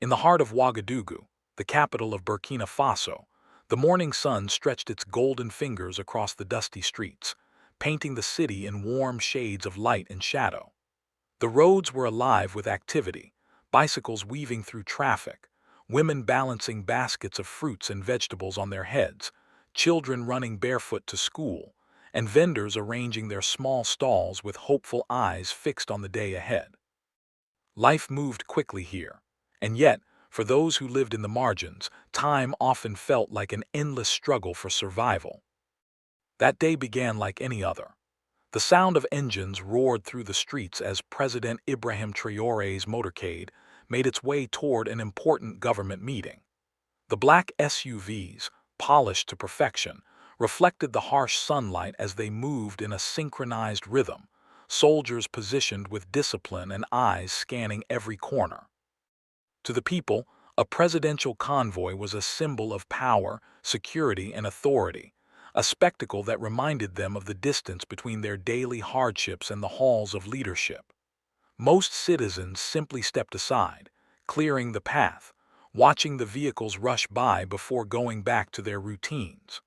In the heart of Ouagadougou, the capital of Burkina Faso, the morning sun stretched its golden fingers across the dusty streets, painting the city in warm shades of light and shadow. The roads were alive with activity, bicycles weaving through traffic, women balancing baskets of fruits and vegetables on their heads, children running barefoot to school, and vendors arranging their small stalls with hopeful eyes fixed on the day ahead. Life moved quickly here, and yet, for those who lived in the margins, time often felt like an endless struggle for survival. That day began like any other. The sound of engines roared through the streets as President Ibrahim Traoré's motorcade made its way toward an important government meeting. The black SUVs, polished to perfection, reflected the harsh sunlight as they moved in a synchronized rhythm, soldiers positioned with discipline and eyes scanning every corner. To the people, a presidential convoy was a symbol of power, security, and authority, a spectacle that reminded them of the distance between their daily hardships and the halls of leadership. Most citizens simply stepped aside, clearing the path, watching the vehicles rush by before going back to their routines.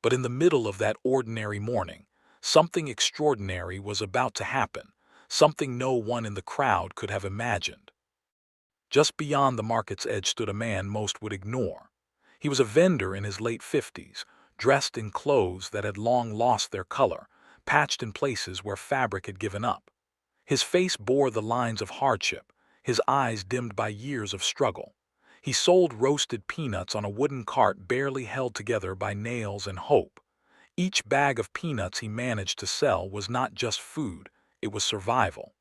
But in the middle of that ordinary morning, something extraordinary was about to happen, something no one in the crowd could have imagined. Just beyond the market's edge stood a man most would ignore. He was a vendor in his late 50s, dressed in clothes that had long lost their color, patched in places where fabric had given up. His face bore the lines of hardship, his eyes dimmed by years of struggle. He sold roasted peanuts on a wooden cart barely held together by nails and hope. Each bag of peanuts he managed to sell was not just food, it was survival.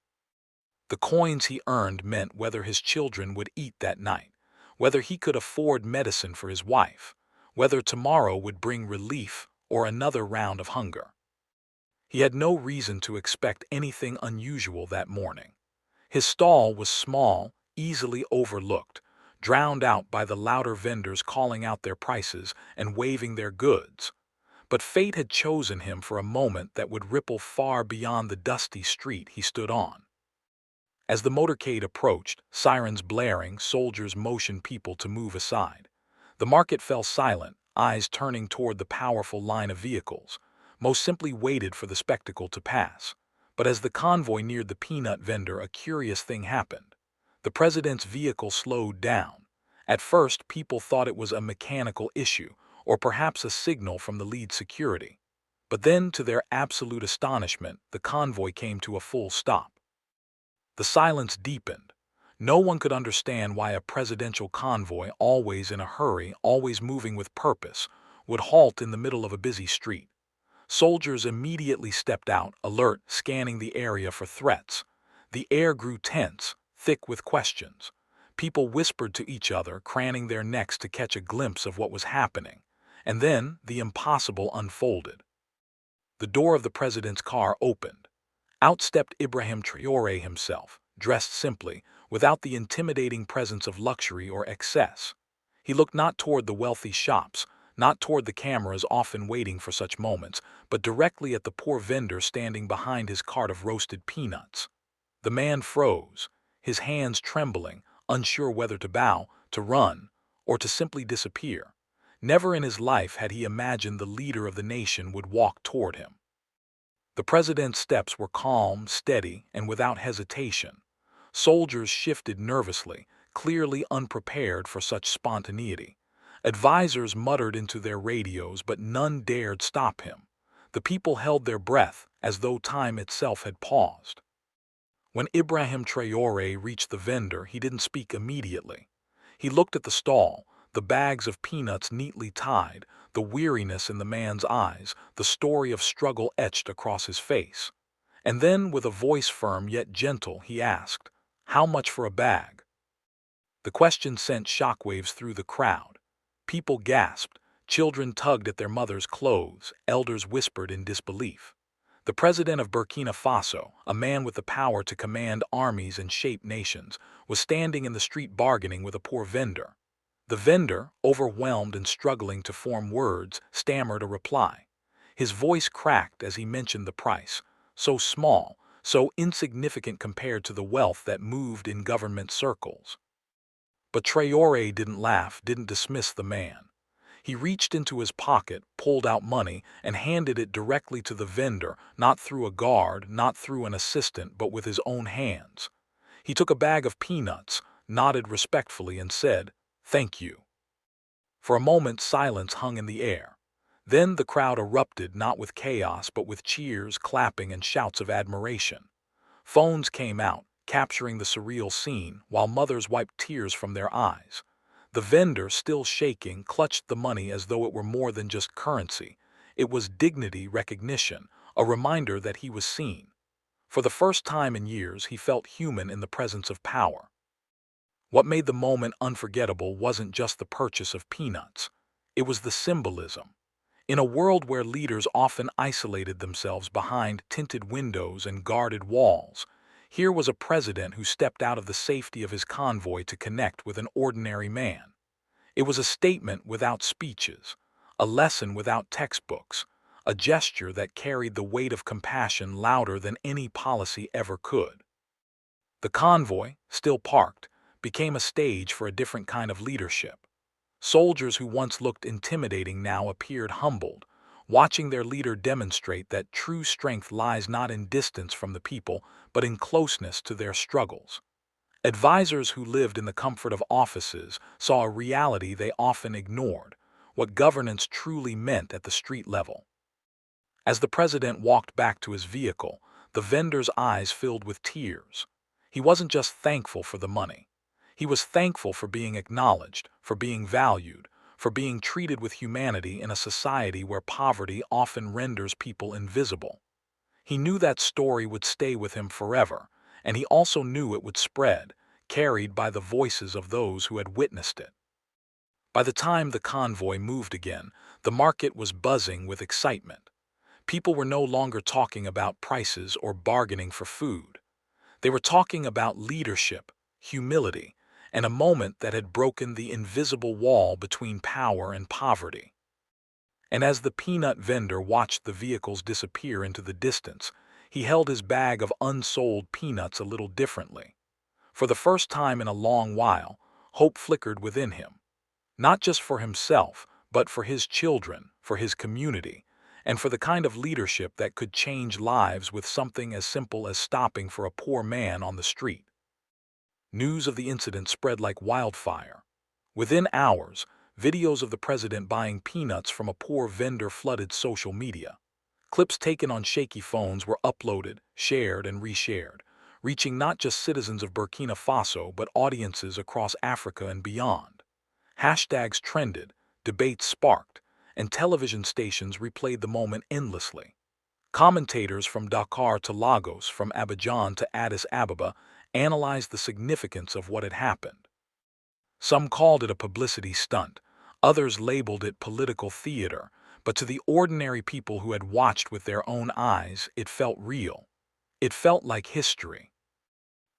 The coins he earned meant whether his children would eat that night, whether he could afford medicine for his wife, whether tomorrow would bring relief or another round of hunger. He had no reason to expect anything unusual that morning. His stall was small, easily overlooked, drowned out by the louder vendors calling out their prices and waving their goods. But fate had chosen him for a moment that would ripple far beyond the dusty street he stood on. As the motorcade approached, sirens blaring, soldiers motioned people to move aside. The market fell silent, eyes turning toward the powerful line of vehicles. Most simply waited for the spectacle to pass. But as the convoy neared the peanut vendor, a curious thing happened. The president's vehicle slowed down. At first, people thought it was a mechanical issue, or perhaps a signal from the lead security. But then, to their absolute astonishment, the convoy came to a full stop. The silence deepened. No one could understand why a presidential convoy, always in a hurry, always moving with purpose, would halt in the middle of a busy street. Soldiers immediately stepped out, alert, scanning the area for threats. The air grew tense, thick with questions. People whispered to each other, craning their necks to catch a glimpse of what was happening. And then the impossible unfolded. The door of the president's car opened. Out stepped Ibrahim Traoré himself, dressed simply, without the intimidating presence of luxury or excess. He looked not toward the wealthy shops, not toward the cameras often waiting for such moments, but directly at the poor vendor standing behind his cart of roasted peanuts. The man froze, his hands trembling, unsure whether to bow, to run, or to simply disappear. Never in his life had he imagined the leader of the nation would walk toward him. The president's steps were calm, steady, and without hesitation. Soldiers shifted nervously, clearly unprepared for such spontaneity. Advisors muttered into their radios, but none dared stop him. The people held their breath, as though time itself had paused. When Ibrahim Traoré reached the vendor, he didn't speak immediately. He looked at the stall, the bags of peanuts neatly tied, the weariness in the man's eyes, the story of struggle etched across his face. And then, with a voice firm yet gentle, he asked, "How much for a bag?" The question sent shockwaves through the crowd. People gasped, children tugged at their mothers' clothes, elders whispered in disbelief. The president of Burkina Faso, a man with the power to command armies and shape nations, was standing in the street bargaining with a poor vendor. The vendor, overwhelmed and struggling to form words, stammered a reply. His voice cracked as he mentioned the price, so small, so insignificant compared to the wealth that moved in government circles. But Traoré didn't laugh, didn't dismiss the man. He reached into his pocket, pulled out money, and handed it directly to the vendor, not through a guard, not through an assistant, but with his own hands. He took a bag of peanuts, nodded respectfully, and said, "Thank you." For a moment, silence hung in the air. Then the crowd erupted, not with chaos, but with cheers, clapping, and shouts of admiration. Phones came out, capturing the surreal scene, while mothers wiped tears from their eyes. The vendor, still shaking, clutched the money as though it were more than just currency. It was dignity, recognition, a reminder that he was seen. For the first time in years, he felt human in the presence of power. What made the moment unforgettable wasn't just the purchase of peanuts. It was the symbolism. In a world where leaders often isolated themselves behind tinted windows and guarded walls, here was a president who stepped out of the safety of his convoy to connect with an ordinary man. It was a statement without speeches, a lesson without textbooks, a gesture that carried the weight of compassion louder than any policy ever could. The convoy, still parked, became a stage for a different kind of leadership. Soldiers who once looked intimidating now appeared humbled, watching their leader demonstrate that true strength lies not in distance from the people, but in closeness to their struggles. Advisors who lived in the comfort of offices saw a reality they often ignored, what governance truly meant at the street level. As the president walked back to his vehicle, the vendor's eyes filled with tears. He wasn't just thankful for the money. He was thankful for being acknowledged, for being valued, for being treated with humanity in a society where poverty often renders people invisible. He knew that story would stay with him forever, and he also knew it would spread, carried by the voices of those who had witnessed it. By the time the convoy moved again, the market was buzzing with excitement. People were no longer talking about prices or bargaining for food. They were talking about leadership, humility, and a moment that had broken the invisible wall between power and poverty. And as the peanut vendor watched the vehicles disappear into the distance, he held his bag of unsold peanuts a little differently. For the first time in a long while, hope flickered within him. Not just for himself, but for his children, for his community, and for the kind of leadership that could change lives with something as simple as stopping for a poor man on the street. News of the incident spread like wildfire. Within hours, videos of the president buying peanuts from a poor vendor flooded social media. Clips taken on shaky phones were uploaded, shared, and reshared, reaching not just citizens of Burkina Faso but audiences across Africa and beyond. Hashtags trended, debates sparked, and television stations replayed the moment endlessly. Commentators from Dakar to Lagos, from Abidjan to Addis Ababa, analyzed the significance of what had happened. Some called it a publicity stunt, others labeled it political theater, but to the ordinary people who had watched with their own eyes, it felt real. It felt like history.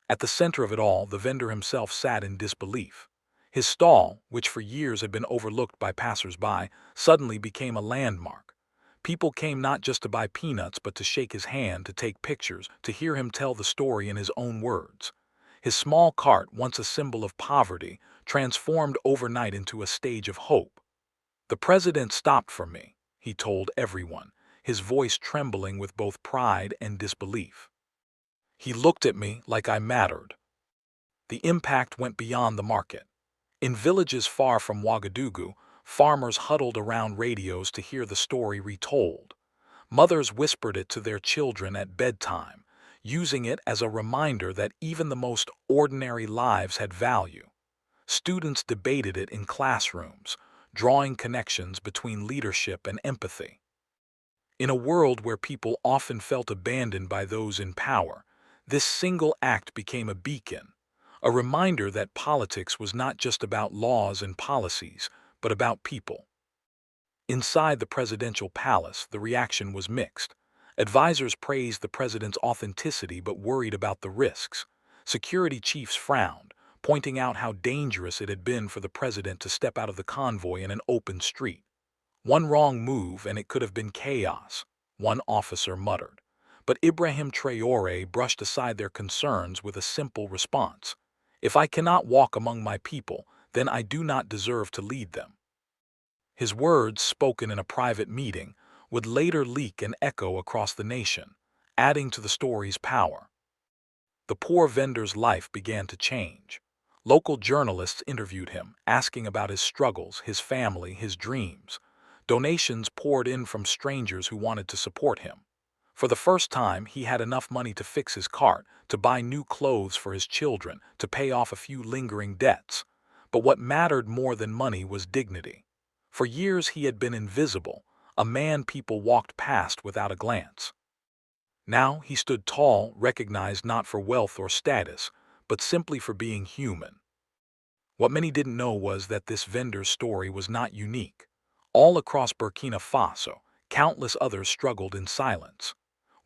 At the center of it all, the vendor himself sat in disbelief. His stall, which for years had been overlooked by passers-by, suddenly became a landmark. People came not just to buy peanuts, but to shake his hand, to take pictures, to hear him tell the story in his own words. His small cart, once a symbol of poverty, transformed overnight into a stage of hope. "The president stopped for me," he told everyone, his voice trembling with both pride and disbelief. "He looked at me like I mattered." The impact went beyond the market. In villages far from Ouagadougou, farmers huddled around radios to hear the story retold. Mothers whispered it to their children at bedtime, using it as a reminder that even the most ordinary lives had value. Students debated it in classrooms, drawing connections between leadership and empathy. In a world where people often felt abandoned by those in power, this single act became a beacon, a reminder that politics was not just about laws and policies, but about people. Inside the presidential palace, the reaction was mixed. Advisors praised the president's authenticity but worried about the risks. Security chiefs frowned, pointing out how dangerous it had been for the president to step out of the convoy in an open street. "One wrong move and it could have been chaos," one officer muttered. But Ibrahim Traoré brushed aside their concerns with a simple response. If I cannot walk among my people, then I do not deserve to lead them. His words, spoken in a private meeting, would later leak and echo across the nation, adding to the story's power. The poor vendor's life began to change. Local journalists interviewed him, asking about his struggles, his family, his dreams. Donations poured in from strangers who wanted to support him. For the first time, he had enough money to fix his cart, to buy new clothes for his children, to pay off a few lingering debts. But what mattered more than money was dignity. For years he had been invisible, a man people walked past without a glance. Now he stood tall, recognized not for wealth or status, but simply for being human. What many didn't know was that this vendor's story was not unique. All across Burkina Faso, countless others struggled in silence.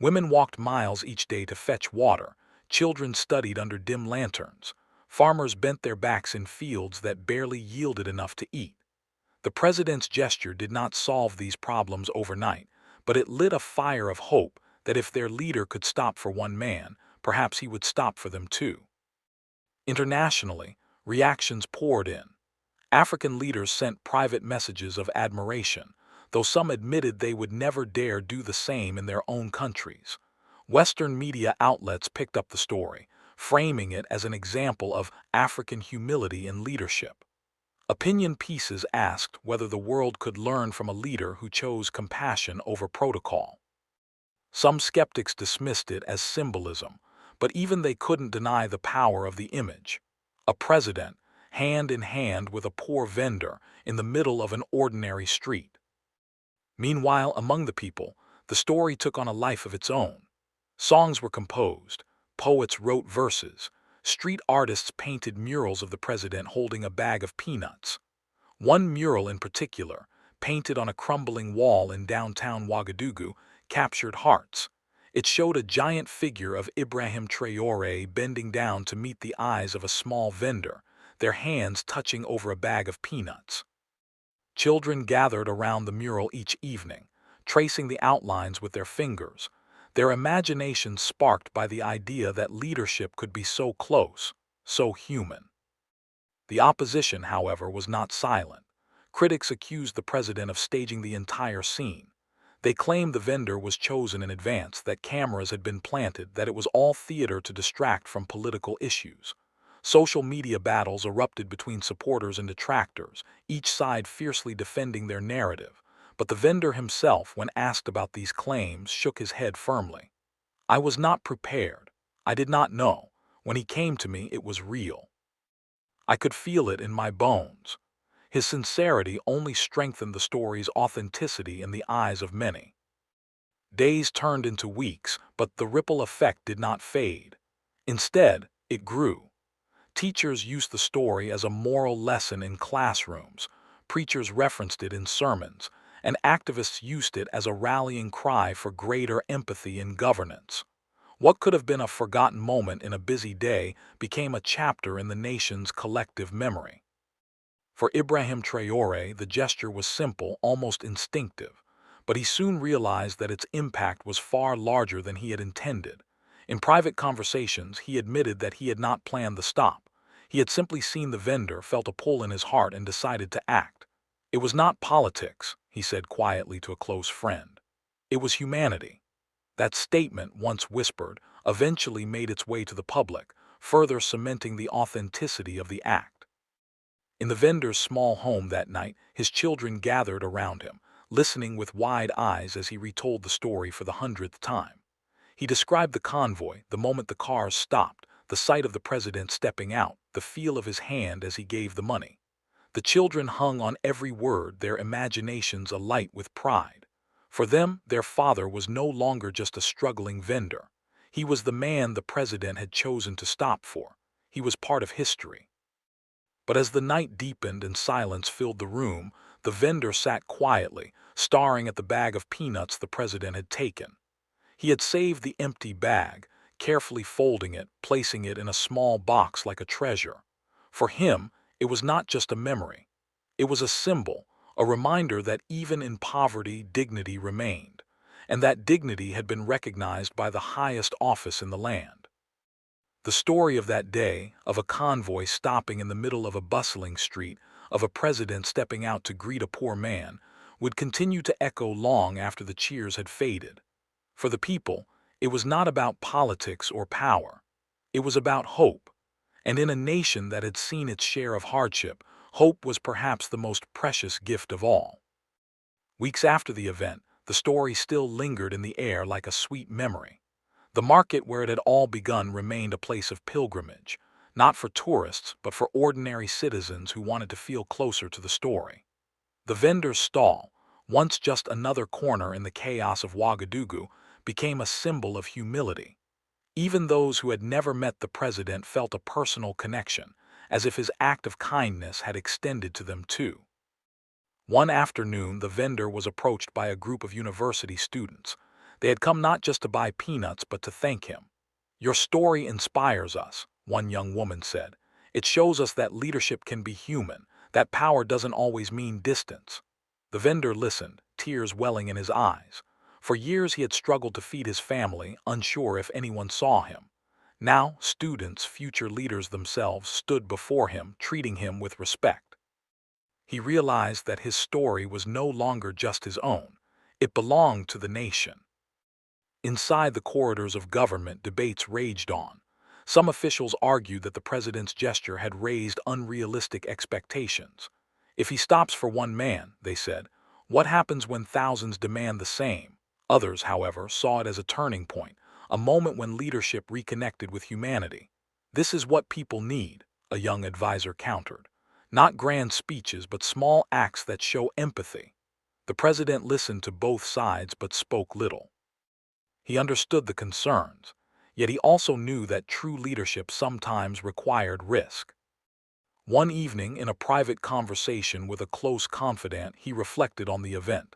Women walked miles each day to fetch water, children studied under dim lanterns, farmers bent their backs in fields that barely yielded enough to eat. The president's gesture did not solve these problems overnight, but it lit a fire of hope that if their leader could stop for one man, perhaps he would stop for them too. Internationally, reactions poured in. African leaders sent private messages of admiration, though some admitted they would never dare do the same in their own countries. Western media outlets picked up the story, framing it as an example of African humility and leadership. Opinion pieces asked whether the world could learn from a leader who chose compassion over protocol. Some skeptics dismissed it as symbolism, but even they couldn't deny the power of the image. A president, hand in hand with a poor vendor, in the middle of an ordinary street. Meanwhile, among the people, the story took on a life of its own. Songs were composed, poets wrote verses, street artists painted murals of the president holding a bag of peanuts. One mural in particular, painted on a crumbling wall in downtown Ouagadougou, captured hearts. It showed a giant figure of Ibrahim Traoré bending down to meet the eyes of a small vendor, their hands touching over a bag of peanuts. Children gathered around the mural each evening, tracing the outlines with their fingers, their imaginations sparked by the idea that leadership could be so close, so human. The opposition, however, was not silent. Critics accused the president of staging the entire scene. They claimed the vendor was chosen in advance, that cameras had been planted, that it was all theater to distract from political issues. Social media battles erupted between supporters and detractors, each side fiercely defending their narrative. But the vendor himself, when asked about these claims, shook his head firmly. "I was not prepared. I did not know. When he came to me, it was real. I could feel it in my bones." His sincerity only strengthened the story's authenticity in the eyes of many. Days turned into weeks, but the ripple effect did not fade. Instead, it grew. Teachers used the story as a moral lesson in classrooms, preachers referenced it in sermons, and activists used it as a rallying cry for greater empathy in governance. What could have been a forgotten moment in a busy day became a chapter in the nation's collective memory. For Ibrahim Traoré, the gesture was simple, almost instinctive, but he soon realized that its impact was far larger than he had intended. In private conversations, he admitted that he had not planned the stop. He had simply seen the vendor, felt a pull in his heart, and decided to act. "It was not politics," he said quietly to a close friend. "It was humanity." That statement, once whispered, eventually made its way to the public, further cementing the authenticity of the act. In the vendor's small home that night, his children gathered around him, listening with wide eyes as he retold the story for the 100th time. He described the convoy, the moment the cars stopped, the sight of the president stepping out, the feel of his hand as he gave the money. The children hung on every word, their imaginations alight with pride. For them, their father was no longer just a struggling vendor. He was the man the president had chosen to stop for. He was part of history. But as the night deepened and silence filled the room, the vendor sat quietly, staring at the bag of peanuts the president had taken. He had saved the empty bag, carefully folding it, placing it in a small box like a treasure. For him, it was not just a memory. It was a symbol, a reminder that even in poverty, dignity remained, and that dignity had been recognized by the highest office in the land. The story of that day, of a convoy stopping in the middle of a bustling street, of a president stepping out to greet a poor man, would continue to echo long after the cheers had faded. For the people, it was not about politics or power. It was about hope. And in a nation that had seen its share of hardship, hope was perhaps the most precious gift of all. Weeks after the event, the story still lingered in the air like a sweet memory. The market where it had all begun remained a place of pilgrimage, not for tourists, but for ordinary citizens who wanted to feel closer to the story. The vendor's stall, once just another corner in the chaos of Ouagadougou, became a symbol of humility. Even those who had never met the president felt a personal connection, as if his act of kindness had extended to them too. One afternoon, the vendor was approached by a group of university students. They had come not just to buy peanuts, but to thank him. "Your story inspires us," one young woman said. "It shows us that leadership can be human, that power doesn't always mean distance." The vendor listened, tears welling in his eyes. For years he had struggled to feed his family, unsure if anyone saw him. Now, students, future leaders themselves, stood before him, treating him with respect. He realized that his story was no longer just his own. It belonged to the nation. Inside the corridors of government, debates raged on. Some officials argued that the president's gesture had raised unrealistic expectations. If he stops for one man, they said, what happens when thousands demand the same? Others, however, saw it as a turning point, a moment when leadership reconnected with humanity. "This is what people need," a young advisor countered. "Not grand speeches, but small acts that show empathy." The president listened to both sides but spoke little. He understood the concerns, yet he also knew that true leadership sometimes required risk. One evening, in a private conversation with a close confidant, he reflected on the event.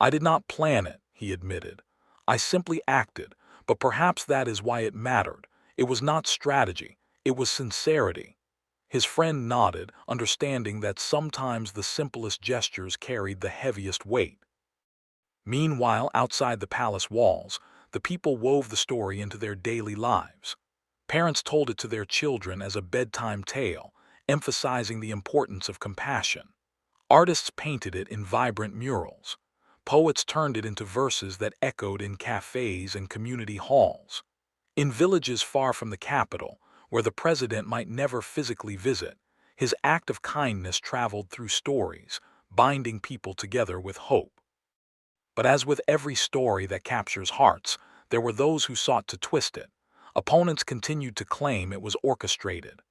"I did not plan it," he admitted. "I simply acted, but perhaps that is why it mattered. It was not strategy, it was sincerity." His friend nodded, understanding that sometimes the simplest gestures carried the heaviest weight. Meanwhile, outside the palace walls, the people wove the story into their daily lives. Parents told it to their children as a bedtime tale, emphasizing the importance of compassion. Artists painted it in vibrant murals. Poets turned it into verses that echoed in cafes and community halls. In villages far from the capital, where the president might never physically visit, his act of kindness traveled through stories, binding people together with hope. But as with every story that captures hearts, there were those who sought to twist it. Opponents continued to claim it was orchestrated.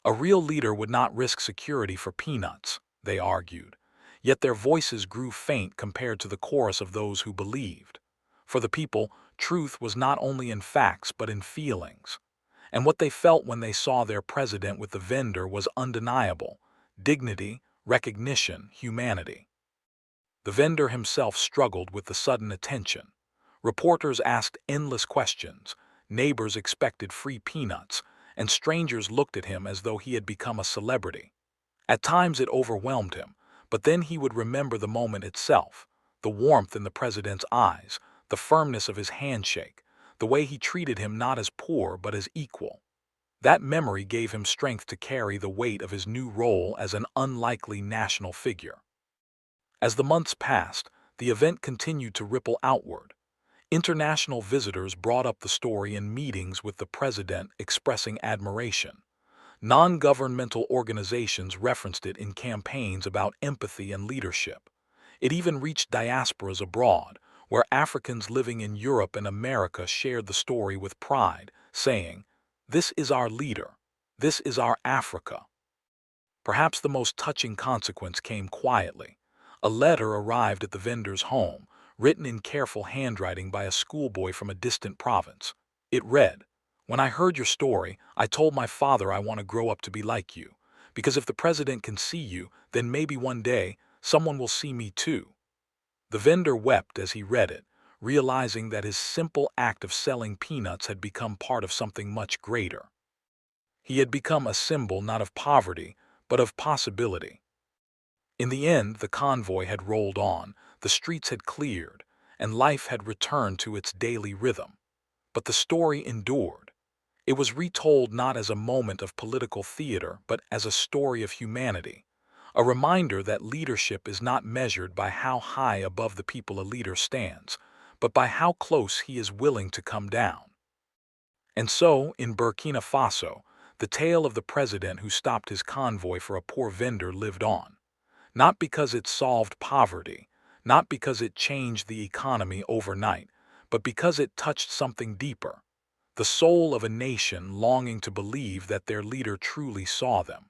A real leader would not risk security for peanuts, they argued. Yet their voices grew faint compared to the chorus of those who believed. For the people, truth was not only in facts but in feelings. And what they felt when they saw their president with the vendor was undeniable: dignity, recognition, humanity. The vendor himself struggled with the sudden attention. Reporters asked endless questions, neighbors expected free peanuts, and strangers looked at him as though he had become a celebrity. At times it overwhelmed him, but then he would remember the moment itself, the warmth in the president's eyes, the firmness of his handshake, the way he treated him not as poor but as equal. That memory gave him strength to carry the weight of his new role as an unlikely national figure. As the months passed, the event continued to ripple outward. International visitors brought up the story in meetings with the president, expressing admiration. Non-governmental organizations referenced it in campaigns about empathy and leadership. It even reached diasporas abroad, where Africans living in Europe and America shared the story with pride, saying, "This is our leader. This is our Africa." Perhaps the most touching consequence came quietly. A letter arrived at the vendor's home, written in careful handwriting by a schoolboy from a distant province. It read, "When I heard your story, I told my father I want to grow up to be like you, because if the president can see you, then maybe one day, someone will see me too." The vendor wept as he read it, realizing that his simple act of selling peanuts had become part of something much greater. He had become a symbol not of poverty, but of possibility. In the end, the convoy had rolled on, the streets had cleared, and life had returned to its daily rhythm. But the story endured. It was retold not as a moment of political theater, but as a story of humanity, a reminder that leadership is not measured by how high above the people a leader stands, but by how close he is willing to come down. And so, in Burkina Faso, the tale of the president who stopped his convoy for a poor vendor lived on, not because it solved poverty, not because it changed the economy overnight, but because it touched something deeper, the soul of a nation longing to believe that their leader truly saw them.